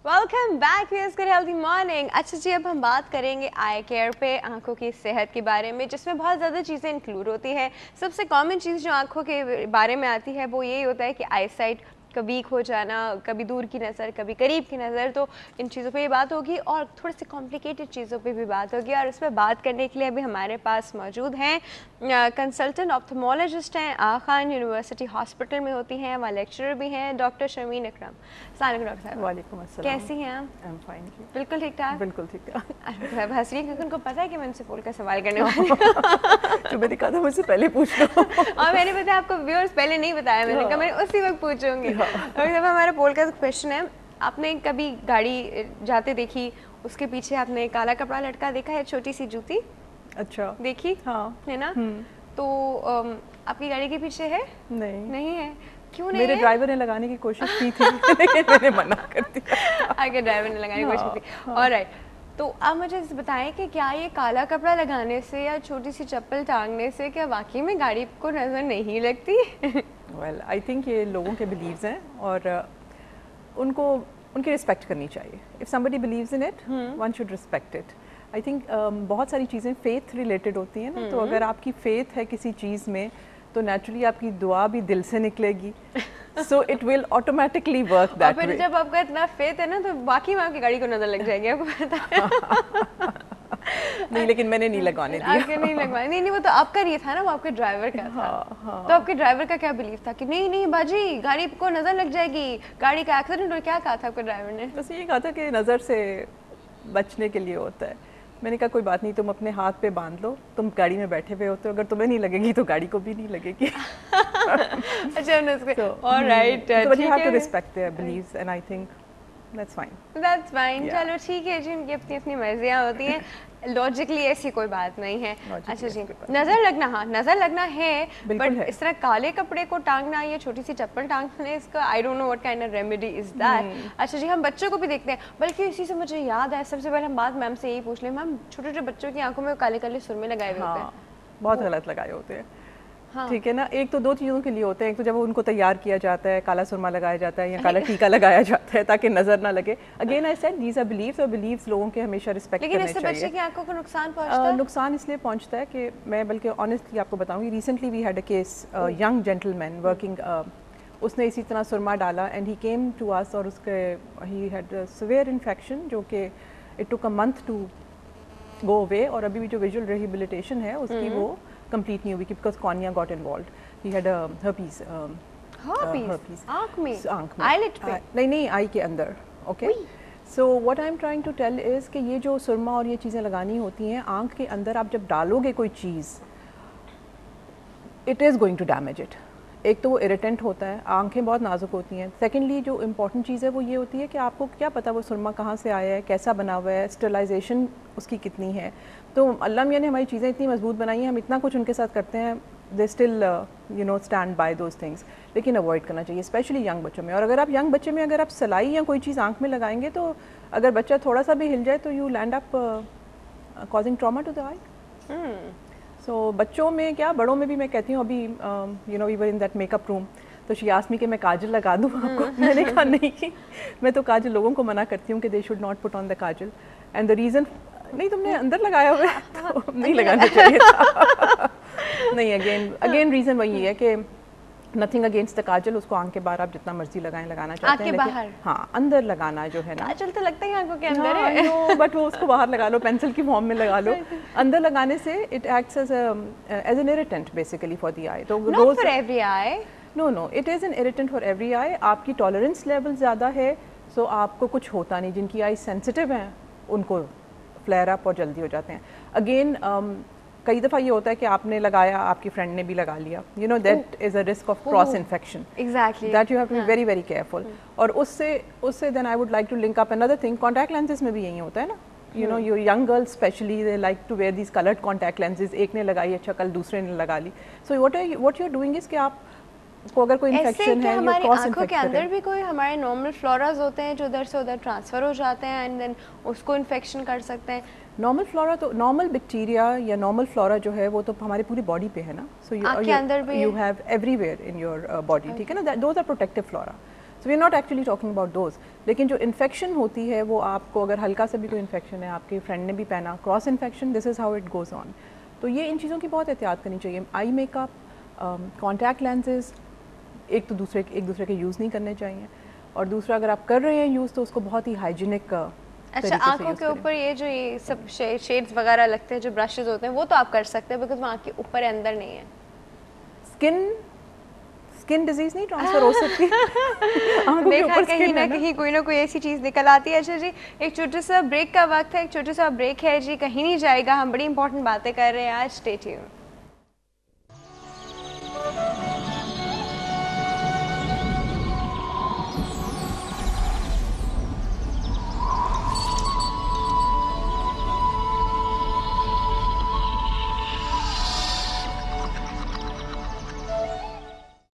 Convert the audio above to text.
Welcome back viewers good healthy morning. अच्छा जी, अब हम बात करेंगे आई केयर पे, आंखों की सेहत के बारे में, जिसमें बहुत ज़्यादा चीज़ें इंक्लूड होती हैं। सबसे कॉमन चीज़ जो आंखों के बारे में आती है वो यही होता है कि आई साइट का वीक हो जाना, कभी दूर की नज़र कभी करीब की नज़र। तो इन चीज़ों पे ये बात होगी और थोड़ी सी कॉम्प्लिकेटेड चीज़ों पे भी बात होगी। और इस पर बात करने के लिए अभी हमारे पास मौजूद हैं कंसल्टेंट ऑप्थेमोलॉजिस्ट हैं, खान यूनिवर्सिटी हॉस्पिटल में होती हैं, वहाँ लेक्चरर भी हैं, डॉक्टर शर्मीन अकरम। अस्सलाम वालेकुम डॉक्टर साहब। वालेकुम अस्सलाम। कैसी हैं आप? I am fine. बिल्कुल ठीक ठाक। बिल्कुल ठीक ठाक। साहब हंस रही हैं क्योंकि उनको पता है कि मैं उनसे पोल का सवाल करने वाली हूँ। जो मैंने कहा था मुझसे पहले पूछ लो। और मैंने बताया आपको व्यूअर्स पहले नहीं बताया, मैंने कहा मैंने उसी वक्त पूछूंगी। और जब हमारा पोल का क्वेश्चन है, आपने कभी गाड़ी जाते देखी, उसके पीछे आपने काला कपड़ा लटका देखा है, छोटी सी जूती अच्छा देखी? हाँ है ना? तो आपकी गाड़ी के पीछे है? नहीं है। क्यों नहीं? मेरे ड्राइवर ने लगाने की कोशिश की थी लेकिन मैंने मना कर दिया। आगे ड्राइवर ने लगाने की कोशिश की। ऑलराइट, तो आप मुझे बताएं कि क्या ये काला कपड़ा लगाने से या छोटी सी चप्पल टांगने से क्या वाकई में गाड़ी को नज़र नहीं लगती? वेल आई थिंक ये लोगों के बिलीव्स हैं और उनको उनकी रिस्पेक्ट करनी चाहिए। If somebody believes in it one should respect it. I think बहुत सारी चीज़ें फेथ रिलेटेड होती हैं ना, तो अगर आपकी फेथ है किसी चीज़ में तो नेचुरली आपकी दुआ भी दिल से निकलेगी, so it will automatically work that way. फिर जब आपका इतना फेथ है ना तो बाकी में आपकी गाड़ी को नजर लग जाएगी, आपको पता है। नहीं, लेकिन मैंने नहीं लगवाने दिया। आपके नहीं लगवाने? नहीं, वो तो आपका नहीं था ना, वो आपके ड्राइवर का था। हाँ। तो आपके ड्राइवर का क्या बिलीव था कि नहीं नहीं बाजी गाड़ी को नजर लग जाएगी, गाड़ी का एक्सीडेंट? और क्या कहा था आपके ड्राइवर ने? बस ये कहा था कि नज़र से बचने के लिए होता है। मैंने कहा कोई बात नहीं, तुम अपने हाथ पे बांध लो, तुम गाड़ी में बैठे हुए होते हो, अगर तुम्हें नहीं लगेगी तो गाड़ी को भी नहीं लगेगी। अच्छा, alright, but you have to respect their beliefs and I think that's fine. चलो ठीक है जी, उनकी अपनी अपनी मर्जियाँ होती हैं, लॉजिकली ऐसी कोई बात नहीं है। अच्छा जी, नज़र लगना, हाँ नज़र लगना है, बट इस तरह काले कपड़े को टांगना या छोटी सी चप्पल टांगना, इसका I don't know what kind of remedy is that. अच्छा जी, हम बच्चों को भी देखते हैं, बल्कि इसी से मुझे याद है, सबसे पहले हम बात मैम से यही पूछ लें, मैम छोटे छोटे बच्चों की आंखों में काले काले सुरमे लगाए हुए होते हैं, बहुत गलत लगाए होते हैं। ठीक है ना, एक तो दो चीज़ों के लिए होते हैं। एक तो जब उनको तैयार किया जाता है, काला सुरमा लगाया जाता है या काला टीका लगाया जाता है ताकि नजर ना लगे। Again I said these are beliefs, और बिलीव्स लोगों के हमेशा रिस्पेक्ट करने चाहिए। लेकिन इससे बच्चे की आंखों को नुकसान पहुंचता है? नुकसान इसलिए पहुंचता है कि मैं बल्कि ऑनेस्टली आपको बताऊंगी, recently we had a case, young gentleman working, उसने इसी तरह सुरमा डाला and he came to us, और उसके ही हैड सिवियर इन्फेक्शन जो कि it took a month to go away, और अभी भी जो विजुअल रिहेबिलिटेशन है उसकी वो कंप्लीट नहीं हुई because cornea got involved. He had herpes आंख में, आईलिड पे? नहीं, आई के अंदर। Okay, so what I am trying to tell is कि ये जो सुरमा और ये चीज़ें लगानी होती हैं आंख के अंदर, आप जब डालोगे कोई चीज़, it is going to damage it. एक तो वो इरिटेंट होता है, आंखें बहुत नाजुक होती हैं। सेकेंडली जो इम्पॉर्टेंट चीज़ है वो ये होती है कि आपको क्या पता वो सुरमा कहाँ से आया है, कैसा बना हुआ है, स्टरलाइजेशन उसकी कितनी है। तो अल्लाह मियां ने हमारी चीज़ें इतनी मजबूत बनाई हैं, हम इतना कुछ उनके साथ करते हैं, they still you know stand by those things. लेकिन अवॉइड करना चाहिए स्पेशली यंग बच्चों में। और अगर आप यंग बच्चे में अगर आप सलाई या कोई चीज़ आंख में लगाएंगे तो अगर बच्चा थोड़ा सा भी हिल जाए तो you land up causing trauma to the eye. So बच्चों में क्या, बड़ों में भी मैं कहती हूँ। अभी you know we were in that makeup room, तो शी आस्क्ड मी कि मैं काजल लगा दूँ आपको। मैंने कहा नहीं, मैं तो काजल लोगों को मना करती हूँ कि they should not put on the Kajal, and the reason, नहीं तुमने अंदर लगाया हुआ है तो नहीं लगाना चाहिए था। नहीं, अगेन रीज़न वही है कि नथिंग अगेंस्ट द काजल, उसको आंख के बाहर आप जितना मर्जी लगाएं, लगाना चाहते हैं, बाहर? हाँ, अंदर लगाना जो है ना, काजल तो लगता है आंखों के अंदर है। नो, बट वो उसको बाहर लगा लो, पेंसिल की फॉर्म में लगा लो। अंदर लगाने से it acts as an irritant basically for the eye. तो not for every eye. No, it is an irritant for every eye. आपकी टॉलरेंस लेवल ज़्यादा है, सो आपको कुछ होता नहीं। जिनकी आई सेंसिटिव हैं उनको फ्लेयर अप और जल्दी हो जाते हैं। अगेन कई दफ़ा ये होता है कि आपने लगाया, आपकी फ्रेंड ने भी लगा लिया, you know that is a risk of cross infection. Exactly, that you have to be very very careful. और उससे then I would like to link up another thing, contact lenses में भी यही होता है ना। You know your young girls specially they like to wear these coloured contact lenses. एक ने लगाई, अच्छा कल दूसरे ने लगा ली। So what you are doing is कि आप को अगर कोई इन्फेक्शन है, हमारी आंखों के अंदर भी कोई हमारे नॉर्मल फ्लोराज होते हैं जो उधर से उधर ट्रांसफर हो जाते हैं एंड देन उसको इन्फेक्शन कर सकते हैं। नॉर्मल फ्लोरा तो नॉर्मल बैक्टीरिया या नॉर्मल फ्लोरा जो है वो तो हमारी पूरी बॉडी पे है ना। So you have everywhere in your body, ठीक है ना, those are protective flora. So we are not actually talking about those. لیکن جو انفیکشن ہوتی ہے وہ آپ کو اگر ہلکا سا بھی کوئی انفیکشن ہے, آپ کے فرینڈ نے بھی پہنا, cross infection, this is how it goes on. تو یہ ان چیزوں کی بہت احتیاط کرنی چاہیے. I make up, contact lenses ایک دوسرے کے یوز نہیں کرنے چاہیے, اور دوسرا اگر آپ کر رہے ہیں یوز تو اس کو بہت ہی ہائیجینک. اچھا, آنکھوں کے اوپر یہ جو یہ سب شیڈز وغیرہ لگتے ہیں, جو برشز ہوتے ہیں, وہ تو آپ کر سکتے ہیں بیکاز وہ آنکھ کے اوپر اندر نہیں ہے. اسکن ڈیزیز نہیں ٹرانسفر ہو سکتی. دیکھا کہیں نہ کہیں کوئی نہ کوئی ایسی چیز نکل آتی ہے. اچھا جی, ایک چھوٹا سا بریک کا وقت ہے, ایک چھوٹا سا بریک ہے جی, کہیں نہیں جائے گا, ہم بڑی امپورٹنٹ باتیں کر رہے ہیں آج. Stay tune.